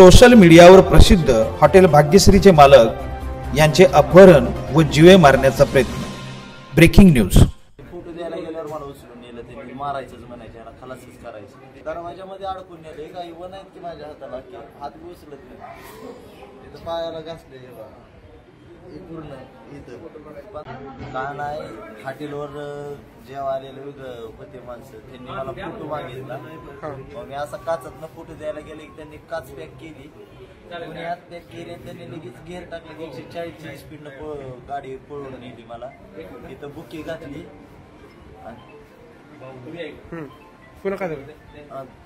Social मीडियावर प्रसिद्ध hotel भाग्यश्रीचे मालक यांचे अपहरण व जीवे मारण्याचा प्रयत्न। Breaking news. फोटो द्यायला गेल्यावर मला उचलून नेलं, त्यांनी मारायचंच म्हणायचे, याला खलासच करायचं। दरवाजामध्ये अडकून नेले, काही वन आहेत की माझ्या हाताला की हात उचलत नाही, तिथं पायाला घासले पूर्ण इथं का नाही। हॉटेलवर जेव्हा आलेले होते माणसं, त्यांनी मला फोटो मागितला, मग मी असा काचातनं फोटो द्यायला गेले की त्यांनी काच पॅक केली, कोणी हात पॅक केले, त्यांनी लगेच गेअर टाकले, 140ची स्पीडनं गाडी पळवून नेली मला, तिथं बुकी घातली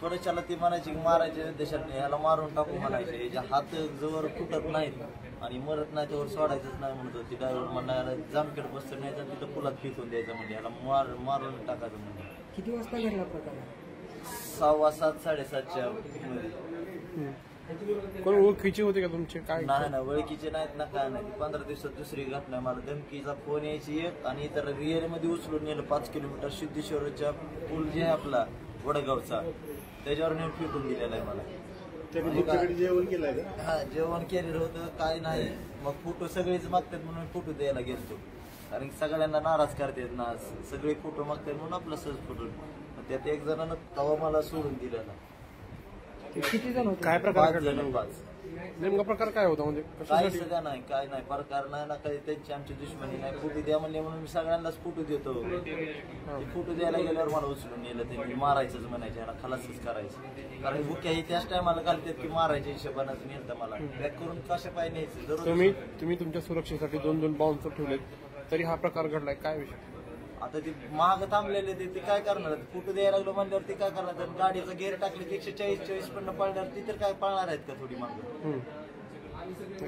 त्वरेच्याला ती म्हणायची की मारायचे देशात याला मारून टाकू म्हणायचे, याच्या हात जवळ फुटत नाहीत आणि मरत नाही त्यावर सोडायचंच नाही म्हणत होती। ड्रायव्हर म्हणायला जामखेड बसतं नाही तर तिथं पुलात फेकून द्यायचं म्हणजे, याला मारून टाकायचं म्हणजे। किती वाजता घडला प्रकार? 7:15 7:30च्या मध्ये। कोण ओळखीचे होते का तुमचे? काय नाही ना, ओळखीचे नाहीत ना, काय नाही। 15 दिवसात दुसरी घटना, मला धमकीचा फोन यायची एक, आणि इतर रिअर मध्ये उचलून नेलं 5 किलोमीटर सिद्धेश्वरच्या पूल जे आहे आपला वडगावचा, त्याच्यावर नेऊन फेकून दिलेला आहे मला। जेवण केलं? हा, जेवण केलेलं होतं, काय नाही। मग फोटो सगळेच मागतात म्हणून फोटो द्यायला गेलतो, कारण सगळ्यांना नाराज करतात ना, सगळे फोटो मागतात म्हणून आपला सहज फोटो। त्यात एक जणांना तवा मला सोडून दिलेला। किती जण होते? काय प्रकार 5 जण, 5। नेमका प्रकार काय होता म्हणजे? काही सगळं नाही, काय नाही प्रकार नाही ना, काही त्यांची आमची दुश्मनी नाही। फोटो द्या म्हणले म्हणून मी सगळ्यांनाच फोटो देतो। फोटो द्यायला गेल्यावर मला उचलून नेलं, त्यांनी मारायचंच म्हणायचे, याला खलासच करायचं, कारण बुक्या ही त्याच टायमाला घालतात की मारायच्या हिशोबानं नेलं मला। पॅक करून कशा पाय न्यायचं। तुम्ही तुमच्या सुरक्षेसाठी 2 बाउन्सर ठेवलेत, तरी हा प्रकार घडलाय, काय विषय? आता ती महाग थांबलेले ते काय करणार? फोटो द्यायला लागलो म्हणल्यावर ते काय करणार? गाडीचा गेअर टाकले की 140 पण पळणार, ती तर काय पळणार आहेत का थोडी मागं?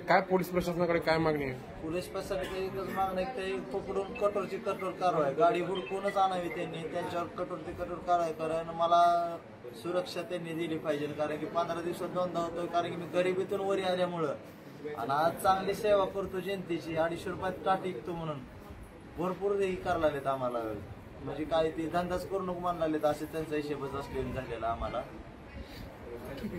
काय पोलीस प्रशासनाकडे काय मागणी आहे? पोलीस प्रशासनाकडे एकच मागणं आहे, ते पकडून कठोरची कठोर कारवाई, गाडी हुडकूनच आणावी त्यांनी, त्यांच्यावर कठोरची कठोर कारवाई कारण मला सुरक्षा त्यांनी दिली पाहिजे, कारण की 15 दिवसात 2दा होतोय, कारण की मी गरिबीतून वरी आल्यामुळं, आणि आज चांगली सेवा करतो जनतेची, 250 रुपयात का टिकतो म्हणून भरपूर हे करायला लागलेत आम्हाला, म्हणजे काय ते धंदाच करू नको म्हणायला लागलेत, असे त्यांचा हिशेबच असलेला झालेला आम्हाला।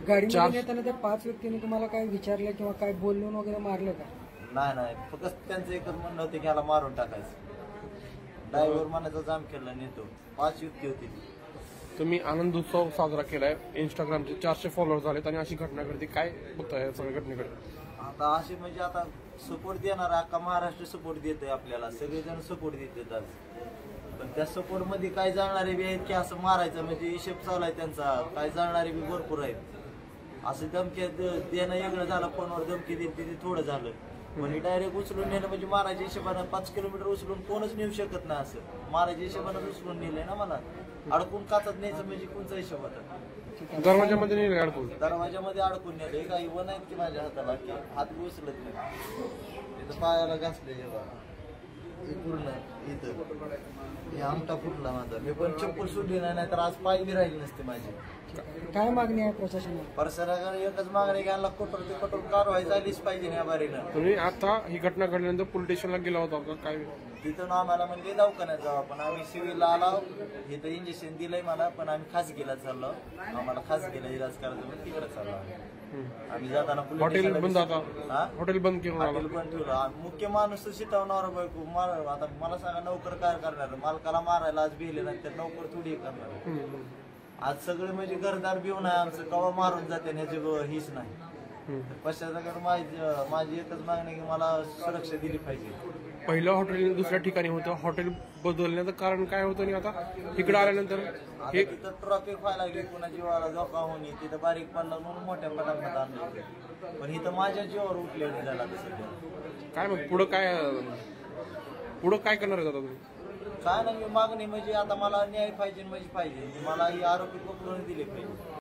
गाडीमध्ये येताना त्या 5 व्यक्तींनी तुम्हाला काय विचारलं किंवा काय बोलून वगैरे मारलं का? नाही, फक्त त्यांचं एकच म्हणणं होतं की याला मारून टाकायचं। ड्रायव्हर म्हणायचा जामखेडला नेतो, 5 व्यक्ती होती। तुम्ही आनंद उत्सव साजरा केलाय, इंस्टाग्रामचे 400 फॉलोअर झालेत, आणि अशी घटना घडते, काय बघताय या सगळ्या घटनेकडे? आता असे म्हणजे आता सपोर्ट देणार अख्खा महाराष्ट्र सपोर्ट देतोय आपल्याला, सगळेजण सपोर्ट देतात आज, पण त्या सपोर्ट मध्ये काय जाणारे बी आहेत की असं मारायचं म्हणजे हिशेब चालू आहे त्यांचा, काय जाणारे बी भरपूर आहेत। असं धमकी देणं वेगळं झालं, फोनवर धमकी देते ते थोडं झालं, म्हणजे डायरेक्ट उचलून नेलं म्हणजे मारायच्या हिशोबानं 5 किलोमीटर उचलून कोणच नेऊ शकत नाही, असं मारायच्या हिशोबानं उचलून नेलंय ना मला, अडकून काचात न्यायचं म्हणजे कोणचा हिशोब होता? दरवाजामध्ये नेले अडकून? दरवाजामध्ये अडकून नेले, काही वन आहेत की माझ्या हाताला की हात उचलत नाही, तिथं पायाला घासले पूर्ण इथं, हे आमटा फुटला माझा, मी पण चप्पल सुटली नाही तर आज पाय बी राहिली नसते माझी। काय मागणी आहे प्रशासनाला? प्रशासनाकडे एकच मागणी घ्यायला, कठोर ते कठोर कारवाई झालीच पाहिजे या बारीनं। तुम्ही आता ही घटना घडल्यानंतर पोलीस स्टेशनला गेला होता का? काय तिथं आम्हाला म्हणजे दवाखान्यात जाऊ, पण आम्ही सिव्हिलला आलो, इथं इंजेक्शन दिलंय मला, पण आम्ही खासगीला चाललो, आम्हाला खासगीला इलाज करायचं म्हणून तिकडे चाललो आम्ही। जाताना हॉटेल बंद, आता हॉटेल बंद केलं, हॉटेल बंद ठेवलं, मुख्य माणूस शिटवणार बायको मार, आता मला सांगा नोकर काय करणार? मालकाला मारायला आज भिले नाही तर नोकर थोडी करणार? आज सगळे म्हणजे घरदार भिवून आहे आमचं, कवा मारून जाते ह्याची हीच नाही। पश्चाताकडे माझी एकच मागणी की मला सुरक्षा दिली पाहिजे। पहिलं हॉटेल दुसऱ्या ठिकाणी होतं, हॉटेल बदलण्याचं कारण काय होतं, आणि आता इकडे आल्यानंतर हे तिथं ट्रॉफिक व्हायला लागली, कोणा जीवाला धोका होणे, तिथं बारीक पडला म्हणून मोठ्या पटापट आणलं, पण इथं माझ्या जीवावर उठलेलं झाला सध्या। काय मग पुढं काय करणार आहे आता तुम्ही? काय नाही, मागणी म्हणजे आता मला न्याय पाहिजे म्हणजे पाहिजे, मला ही आरोपी पकडून दिले पाहिजे।